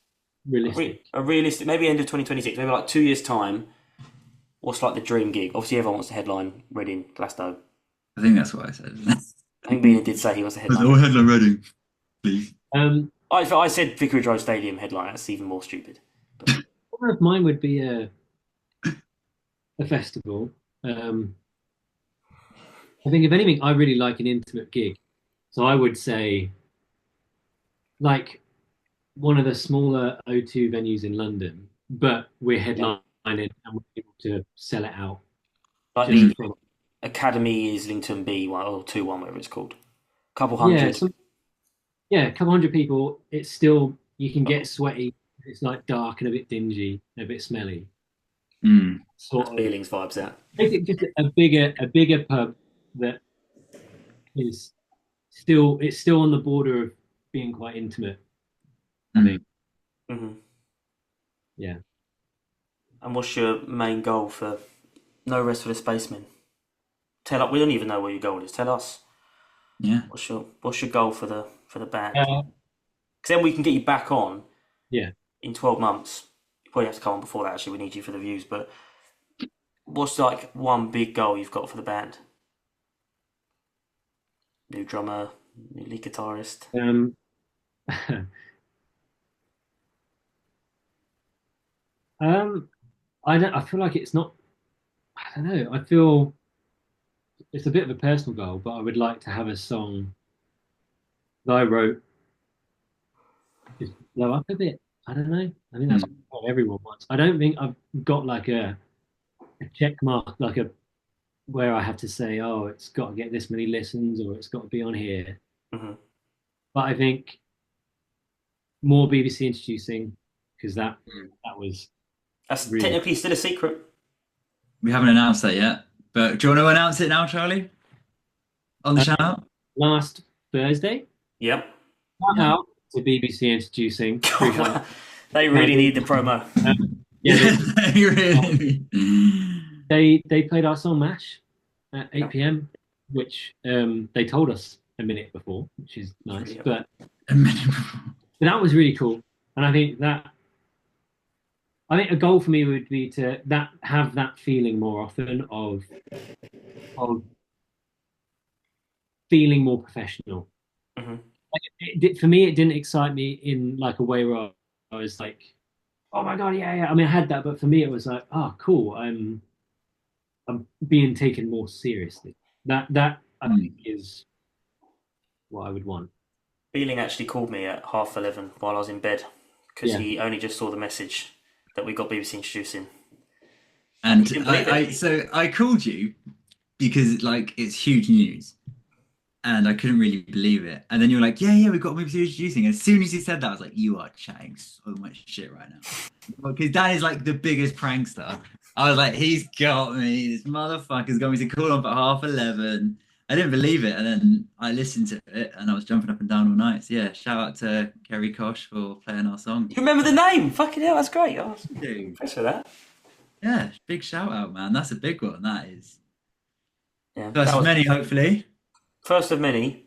Realistic. A realistic, maybe end of 2026, maybe like 2 years' time. What's like the dream gig? Obviously, everyone wants to headline Reading, Glasgow. I think that's what I said. I think Bina did say he was the headline. Oh, headline Reading, please. I said Vicarage Road Stadium headline. That's even more stupid. One of mine would be a festival. I think if anything, I really like an intimate gig. So I would say, like one of the smaller O2 venues in London, but we're headlining and we're able to sell it out. Like just the from- Academy Islington B one or 2-1, whatever it's called. Couple hundred. a couple hundred people. It's still, you can get sweaty. It's like dark and a bit dingy, and a bit smelly. Mm. Sort of Feelings vibes out. basically just a bigger pub that is still, it's still on the border of being quite intimate. I think. Mm-hmm. Yeah. And what's your main goal for No Rest for the Spacemen? Tell us. We don't even know what your goal is. Tell us. Yeah. What's your goal for the band? Uh, Because then we can get you back on. Yeah. In 12 months. You probably have to come on before that. Actually, we need you for the views. But what's like one big goal you've got for the band? New drummer, new lead guitarist. I feel like it's not. I don't know. I feel it's a bit of a personal goal, but I would like to have a song that I wrote just blow up a bit. I don't know. I think that's what everyone wants. I don't think I've got like a check mark, like a where I have to say, oh, it's got to get this many listens or it's got to be on here. Mm-hmm. But I think more BBC introducing because that was That's really technically still a secret. We haven't announced that yet, but do you want to announce it now, Charlie? On the shout out? last Thursday. Yep. Shout out to BBC introducing. They really need the promo. Yeah, They really. they played our song Mash at 8 p.m, which they told us a minute before, which is nice. Yeah. But that was really cool, and I think a goal for me would be to have that feeling more often of feeling more professional. Mm-hmm. For me, it didn't excite me in like a way where I was like, oh my god, yeah. I mean, I had that, but for me, it was like, oh, cool. I'm being taken more seriously. That I think is what I would want. Feeling actually called me at 11:30 while I was in bed because he only just saw the message that we got BBC introducing. And I called you because like it's huge news, and I couldn't really believe it. And then you were like, yeah, we've got BBC introducing. And as soon as you said that, I was like, you are chatting so much shit right now, because that is like the biggest prankster. I was like, he's got me. This motherfucker's got me to call on for 11:30. I didn't believe it, and then I listened to it, and I was jumping up and down all night. So yeah, shout out to Kerry Kosh for playing our song. You remember the name? Fucking hell, that's great. Oh, Dude. thanks for that. Yeah, big shout out, man. That's a big one. That is. Yeah, First of many, hopefully. First of many.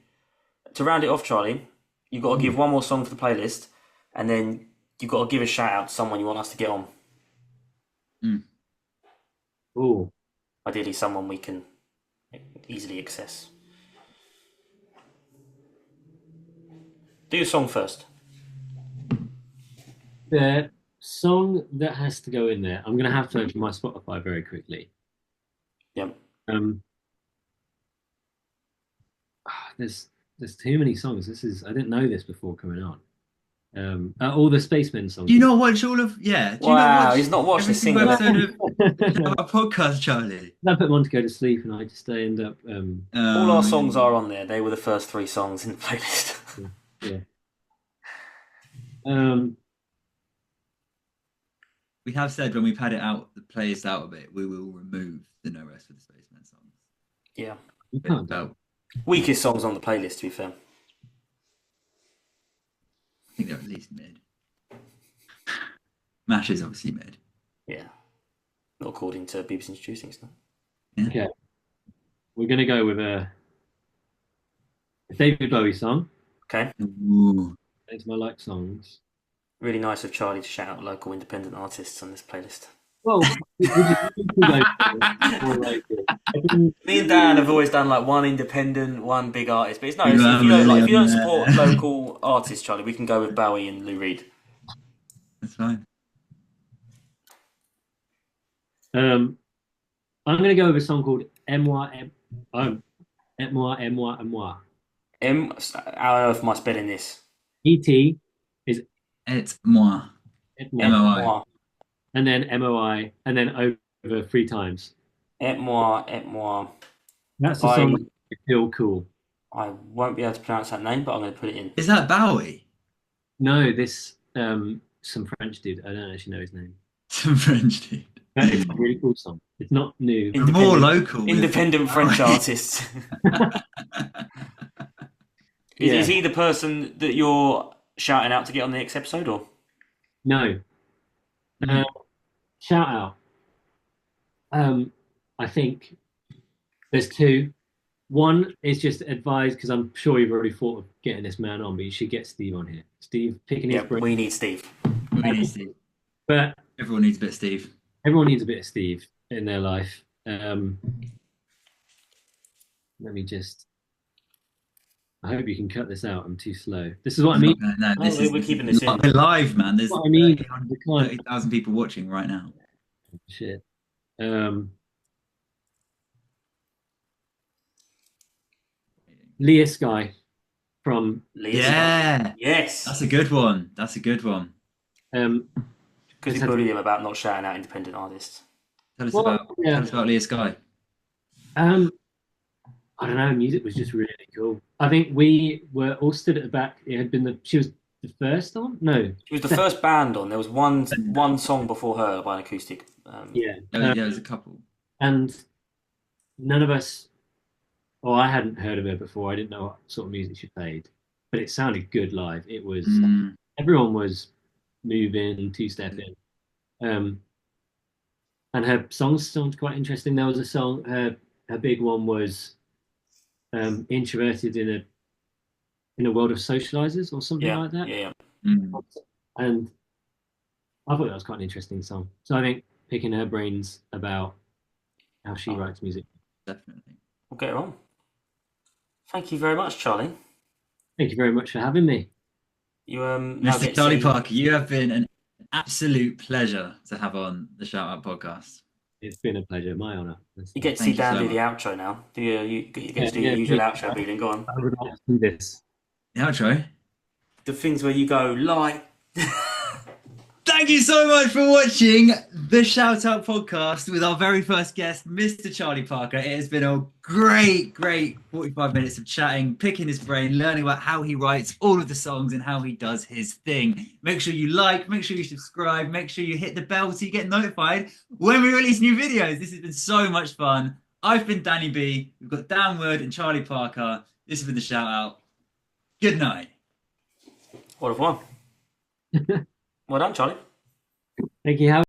To round it off, Charlie, you've got to give one more song for the playlist, and then you've got to give a shout out to someone you want us to get on. Oh, Ideally, someone we can easily access. Do your song first. the song that has to go in there. I'm gonna have to open my Spotify very quickly. Yep. There's too many songs. I didn't know this before coming on. All the Spacemen songs. Do you not watch all of? Yeah. Do you Wow, not watch he's not watched every a single episode of No. our podcast, Charlie? I put them on to go to sleep, and I just end up. All our songs are on there. They were the first 3 songs in the playlist. Yeah. Um, We have said when we've had it out, the playlist out of it, we will remove the No Rest for the Spacemen songs. Yeah. you Bit can't do about, Weakest songs on the playlist, to be fair. I think they're at least mid. Mash is obviously mid. Yeah. Not according to BBC Introducing stuff. Yeah. Okay. We're gonna go with a David Bowie song. Okay. Ooh. It's my like songs. Really nice of Charlie to shout out local independent artists on this playlist. Well, Me and Dan have always done like one independent, one big artist, but it's nice You if are you don't really if you on don't support there. local artists, Charlie. We can go with Bowie and Lou Reed. That's fine. I'm gonna go with a song called M Y M Et Moi Et Moi Et Moi. How on earth am I spelling this? ET is Et moi. Et Et Moi, MOI. moi, and then MOI, and then over 3 times. et moi, et moi. That's the I song that I feel cool. I won't be able to pronounce that name, but I'm going to put it in. Is that Bowie? No, this some French dude. I don't actually know his name. Some French dude. But it's a really cool song. It's not new. More local. Independent French Bowie. artist. Yeah. Is he the person that you're shouting out to get on the next episode, or? No. Shout out. I think there's two. One is just advised because I'm sure you've already thought of getting this man on, but you should get Steve on here. Steve picking his Yeah, brain. we need Steve. We need Steve. But Everyone needs a bit of Steve. everyone needs a bit of Steve in their life. Let me just. I hope you can cut this out. I'm too slow. This is what I mean. No, this we're keeping this in. We're live, man. There's What I mean. 30,000 people watching right now. Shit. Leah Sky from Yeah. Yes. That's a good one. That's a good one. Because you bullied him about not shouting out independent artists. Tell us about Leah Sky. I don't know. Music was just really cool. I think we were all stood at the back. It had been she was the first on. No, She was the first band on. There was one song before her by an acoustic. yeah, There was a couple. and none of us. Well, I hadn't heard of her before. I didn't know what sort of music she played, but it sounded good live. It was everyone was moving, two-stepping, and her songs sounded quite interesting. There was a song. Her big one was introverted in a world of socializers or something like that. Yeah. And I thought that was quite an interesting song. So I think picking her brains about how she writes music. Definitely. We'll get her on. Thank you very much, Charlie. Thank you very much for having me. You now Mr. get Charlie to- Parker, you have been an absolute pleasure to have on the Shout Out podcast. It's been a pleasure, my honour. You get to Thank see Dan you so do the outro now. Do you get to do Yeah, your usual yeah. outro, Beeling? Go on. I would like to do this. The outro. The things where you go like. Thank you so much for watching the Shout Out podcast with our very first guest, Mr. Charlie Parker. It has been a great 45 minutes of chatting, picking his brain, learning about how he writes all of the songs and how he does his thing. Make sure you like, make sure you subscribe, make sure you hit the bell so you get notified when we release new videos. This has been so much fun. I've been Danny B. We've got Dan Wood and Charlie Parker. This has been the Shout Out. Good night. What have won? Well done, Charlie. Thank you.